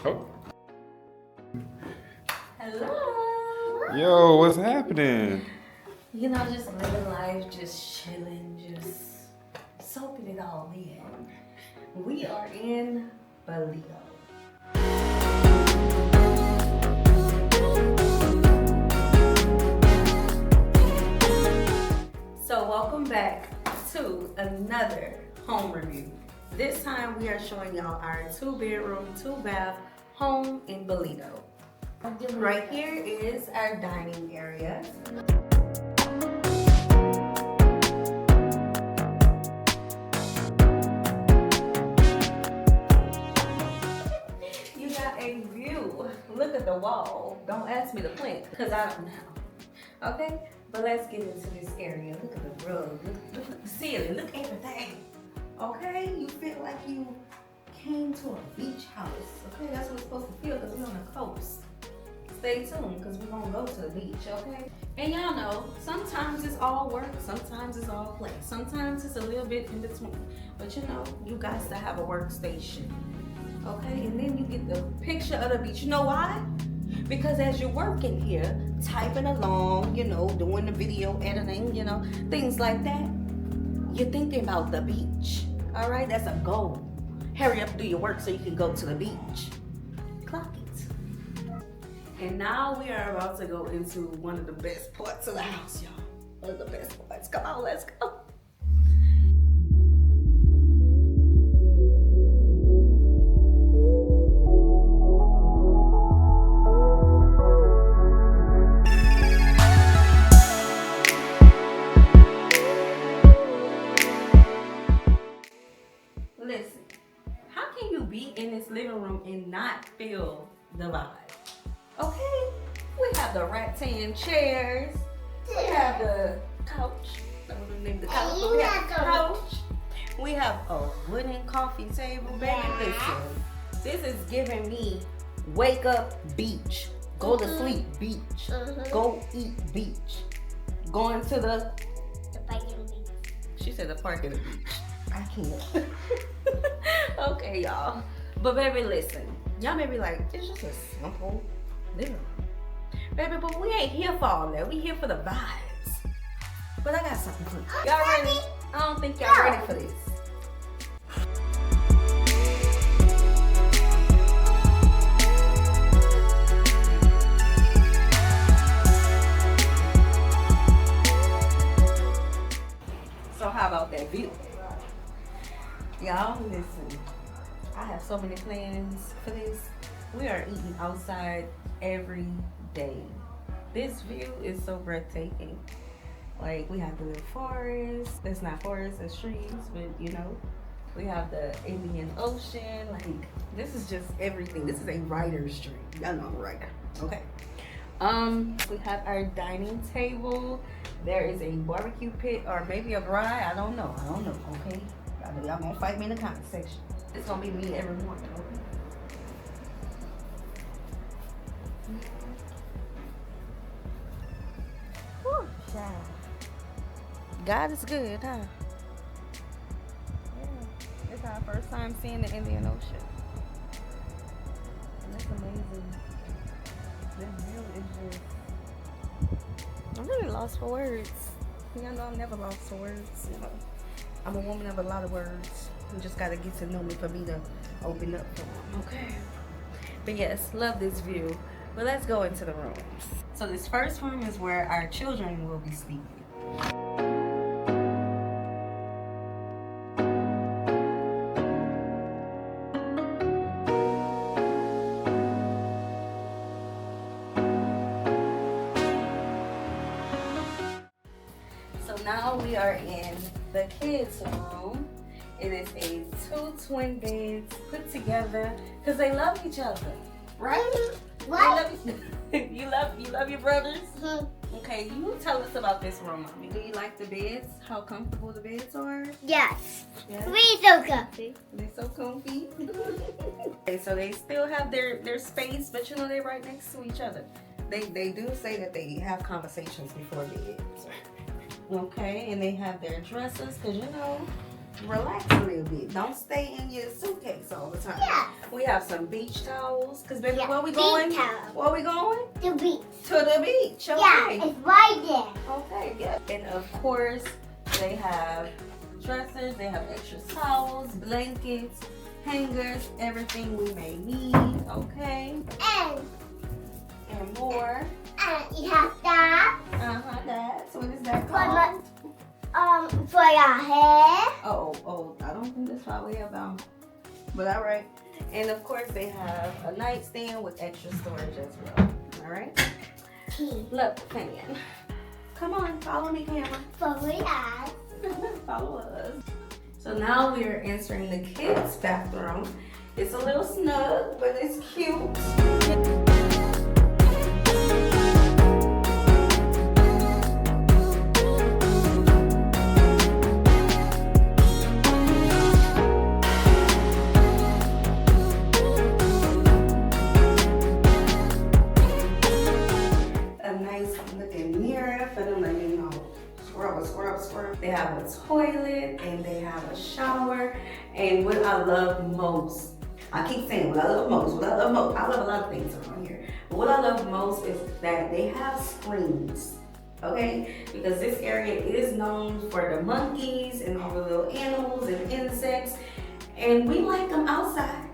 Oh. Hello. Yo, what's happening? You know, just living life, just chilling, just soaking it all in. We are in Ballito. So welcome back to another home review. This time we are showing y'all our 2-bedroom, 2-bath home in Ballito. Right here is our dining area. You got a view. Look at the wall. Don't ask me to plant because I don't know. Okay? But let's get into this area. Look at the rug. Look at the ceiling. Look at everything. Okay? You feel like you came to a beach house. Okay? That's what it's supposed to feel because we're on the coast. Stay tuned because we're going to go to the beach, okay? And y'all know, sometimes it's all work, sometimes it's all play. Sometimes it's a little bit in between. But you know, you guys to have a workstation, okay? And then you get the picture of the beach. You know why? Because as you're working here, typing along, you know, doing the video editing, you know, things like that, you're thinking about the beach, all right? That's a goal. Hurry up and do your work so you can go to the beach. Clock it. And now we are about to go into one of the best parts of the house, y'all. One of the best parts. Come on, let's go. Listen, how can you be in this living room and not feel the vibe? Okay, we have the rattan chairs. We have the couch. I don't know the name of the couch, but we have the couch. We have a wooden coffee table. Baby, listen, this is giving me wake up beach, go to sleep beach, go eat beach, going to the park and the beach. She said the park and the beach. I can't. Okay, y'all. But baby, listen, y'all may be like, it's just a simple living room. Baby, but we ain't here for all that. We here for the vibes. But I got something for you. Y'all ready? I don't think y'all ready for this. So how about that view? Y'all, listen. I have so many plans for this. We are eating outside every day. This view is so breathtaking. Like, we have the little forest. It's not forest, it's trees, but you know, we have the Indian Ocean. Like, this is just everything. This is a writer's dream. Y'all know I'm a writer. Okay. We have our dining table. There is a barbecue pit or maybe a braai. I don't know. Okay. Y'all gonna fight me in the comment section. It's gonna be me every morning. Okay? Whew, child. God is good, huh? Yeah. It's our first time seeing the Indian Ocean. And it's amazing. This view is just... I'm really lost for words. Y'all know I'm never lost for words. You know, I'm a woman of a lot of words. You just gotta get to know me for me to open up for them, okay? But yes, love this view. But let's go into the rooms. So this first room is where our children will be sleeping. So now we are in the kids' room. It is a 2 twin beds put together because they love each other, right? What? You love your brothers? Mm-hmm. Okay, you tell us about this room, mommy. Do you like the beds? How comfortable the beds are? Yes. Yes. We so comfy. They're so comfy. Okay, so they still have their space, but you know they're right next to each other. They do say that they have conversations before bed. Okay, and they have their dressers, because you know, relax a little bit. Don't stay in your suitcase all the time. Yeah. We have some beach towels. Cause baby, Yeah, where we beach going? towel. Where we going? The beach. To the beach. Okay. Yeah, it's right there. Okay, good. And of course, they have dressers, they have extra towels, blankets, hangers, everything we may need, okay? And more. And you have that That. So what is that for called? for your hair. Oh, I don't think that's why we have but all right. And of course, they have a nightstand with extra storage as well. All right. Look, Kenyon. Come on, follow me, camera. For your eyes. Follow us. So now we are entering the kids' bathroom. It's a little snug, but it's cute. A nice looking mirror for them to, scrub. They have a toilet and they have a shower. And what I love most, I keep saying what I love most, I love a lot of things around here. But what I love most is that they have screens, okay? Because this area is known for the monkeys and all the little animals and insects. And we like them outside,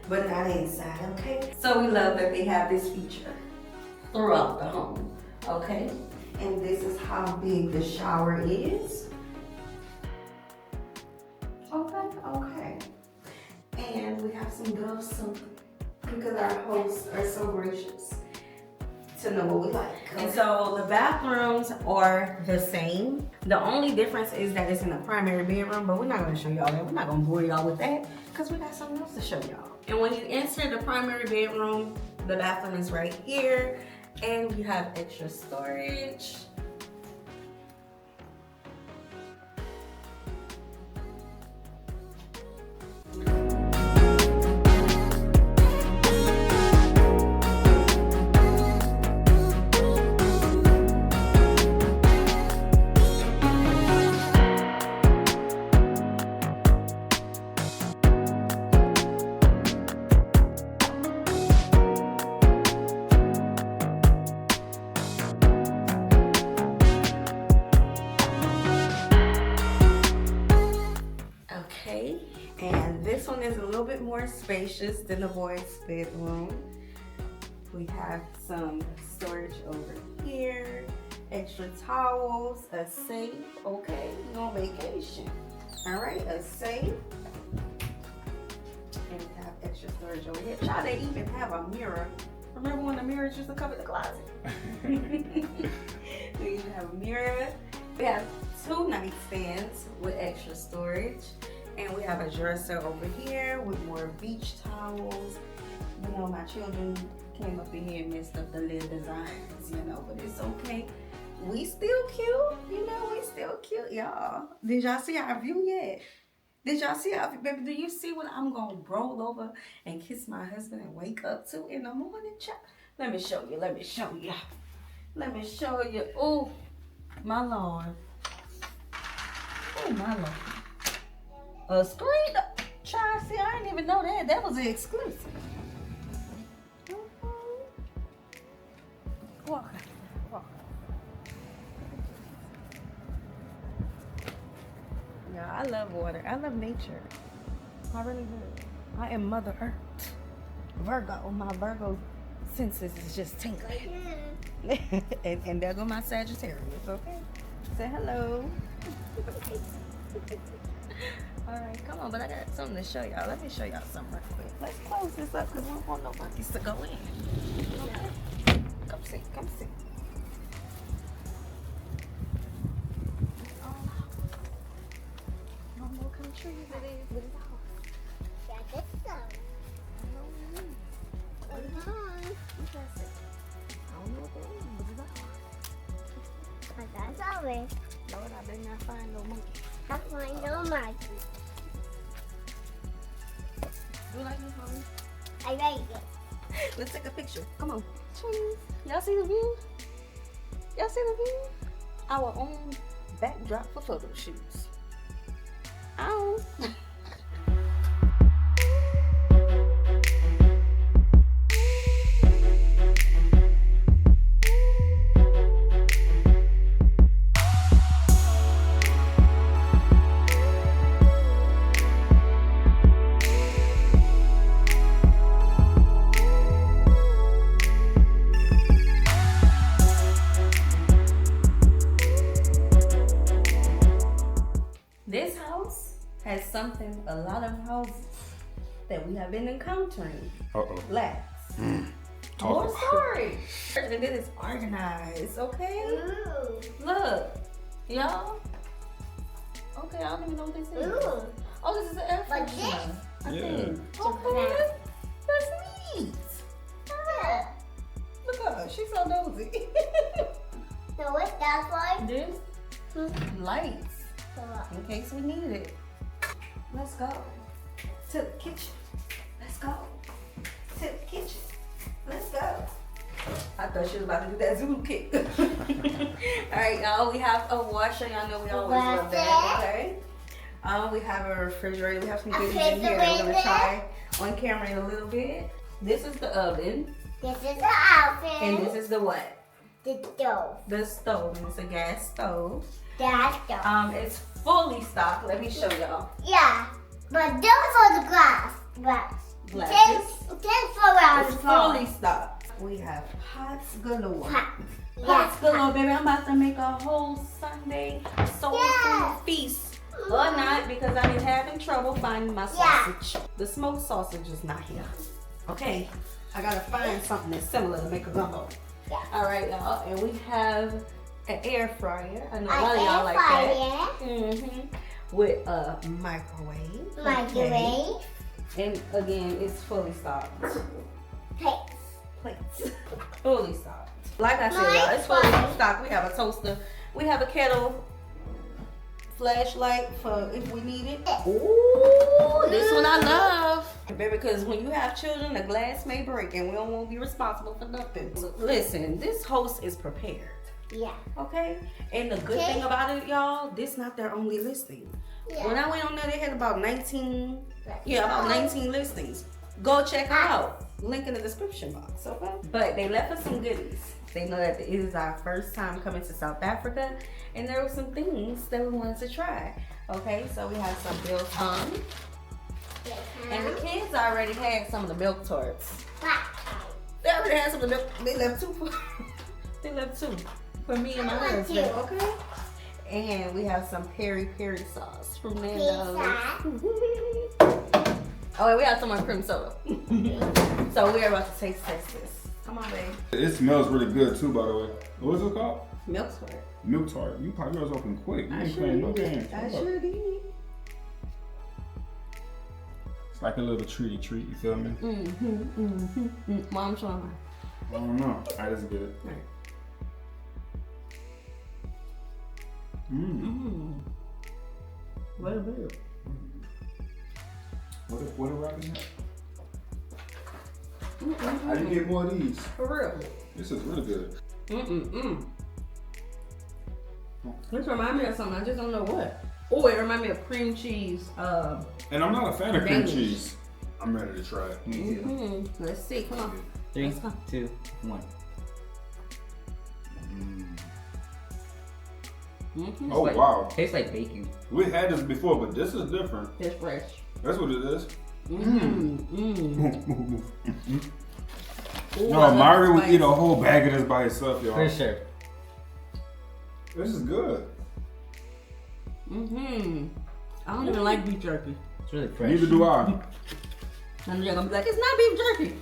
but not inside, okay? So we love that they have this feature throughout the home, okay? And this is how big the shower is. Okay. And we have some Dove soap because our hosts are so gracious to know what we like. And so the bathrooms are the same. The only difference is that it's in the primary bedroom, but we're not gonna show y'all that. We're not gonna bore y'all with that because we got something else to show y'all. And when you enter the primary bedroom, the bathroom is right here. And you have extra storage. Okay, and this one is a little bit more spacious than the boys' bedroom. We have some storage over here, extra towels, a safe. Okay, you're on vacation. All right, a safe. And we have extra storage over here. Child, they even have a mirror. Remember when the mirrors used to cover the closet? We even have a mirror. We have 2 nightstands with extra storage. And we have a dresser over here with more beach towels. You know, my children came up in here and messed up the little designs, you know, but it's okay. We still cute, you know, we still cute, y'all. Did y'all see our view yet? Did y'all see our view? Baby, do you see what I'm gonna roll over and kiss my husband and wake up to in the morning, child? Let me show you, let me show you. Let me show you. Oh, my Lord. Oh, my Lord. A screen, child, see, I didn't even know that. That was an exclusive. Walk. Yeah, I love water. I love nature. I really do. I am Mother Earth. Virgo. My Virgo senses is just tingling. and there go my Sagittarius, okay? Say hello. All right, come on, but I got something to show y'all. Let me show y'all something real quick. Let's close this up because we don't want no monkeys to go in. Okay. Come see, come see. No more country, it is. What is that? Yeah, this one. What's that? I don't know what that is. What is that? That's always. Lord, I better not find no monkey. I find no monkey. You like this, mommy? I like it. Let's take a picture. Come on. Cheese. Y'all see the view? Y'all see the view? Our own backdrop for photo shoots. Ow. This house has something a lot of houses that we have been encountering. Uh-oh. Last. Talk More about story. And it is organized, okay? Ooh. Look, y'all. Okay, I don't even know what this is. Ooh. Oh, this is an air Like freshener. I Yeah. think. Okay, that's neat. Yeah. Look at her, she's so nosy. So what's that for? This lights. In case we need it. Let's go to the kitchen. Let's go to the kitchen. Let's go. I thought she was about to do that Zulu kick. All right, y'all. We have a washer. Y'all know we always love that. Okay. We have a refrigerator. We have some goodies in here that we're gonna try on camera in a little bit. This is the oven, This is the outfit. and this is the what? the stove. The stove. And it's a gas stove. That's stove. It's fully stocked. Let me show y'all. Yeah. But those are the glass. Glasses. Ten for round It's fully stocked. We have pots galore. Yeah. Pots galore, baby. I'm about to make a whole Sunday soul Yeah. food feast. Or not, because I've been having trouble finding my sausage. The smoked sausage is not here. Okay, I gotta find something that's similar to make a gumbo. Yeah. All right, y'all, and we have an air fryer. I know a An lot of y'all air like fryer. that. With a microwave. Microwave. Okay. And again, it's fully stocked. Plates. Fully stocked. Like I said, y'all, it's fully stocked. We have a toaster. We have a kettle. Flashlight for if we need it. Ooh, this one I love. Baby, because when you have children, the glass may break and we don't want to be responsible for nothing. Listen, this host is prepared. Yeah. Okay? And the good thing about it, y'all, this not their only listing. Yeah. When I went on there, they had about 19 listings. Go check her out. Link in the description box, okay? But they left us some goodies. They know that it is our first time coming to South Africa, and there were some things that we wanted to try. Okay, so we have some biltong, and the kids already had some of the milk tarts. They already had some of the milk. They left two for me and my husband. Okay, and we have some peri peri sauce from Nando's. Oh, and we have some more cream soda. So we are about to taste this. Come on, babe. It smells really good too, by the way. What is it called? Milk tart. Milk tart. You probably yours open quick. You I ain't sure playing no did. games. I sure did. It's like a little treat, you feel me? Mom, show me. I don't know. Alright, that's good. What a bill. What a rock is that? How do you get more of these? For real. This is really good. This reminds me of something. I just don't know what. Oh, it reminds me of cream cheese. And I'm not a fan of cream Danish. cheese. I'm ready to try it. Me too. Let's see. Come on. 3, Let's go. 2, 1. Oh, Like- wow. Tastes like bacon. We had this before, but this is different. It's fresh. That's what it is. Ooh, I No, love Mario the would eat a spice. whole bag of this by itself, y'all. For sure. This is good. I don't even like beef jerky. It's really fresh. Neither do I. And you're gonna be like, it's not beef jerky.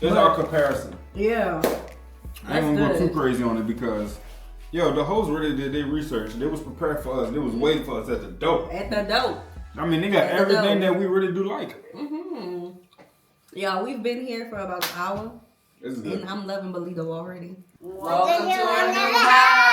It's our comparison. Yeah. I ain't gonna go good. too crazy on it because, yo, the hosts really did their research. They was prepared for us. They was waiting for us at the door. At the dope. I mean, they got At the everything door. that we really do like. Yeah, we've been here for about an hour. This is good. And I'm loving Ballito already. Welcome to our new house.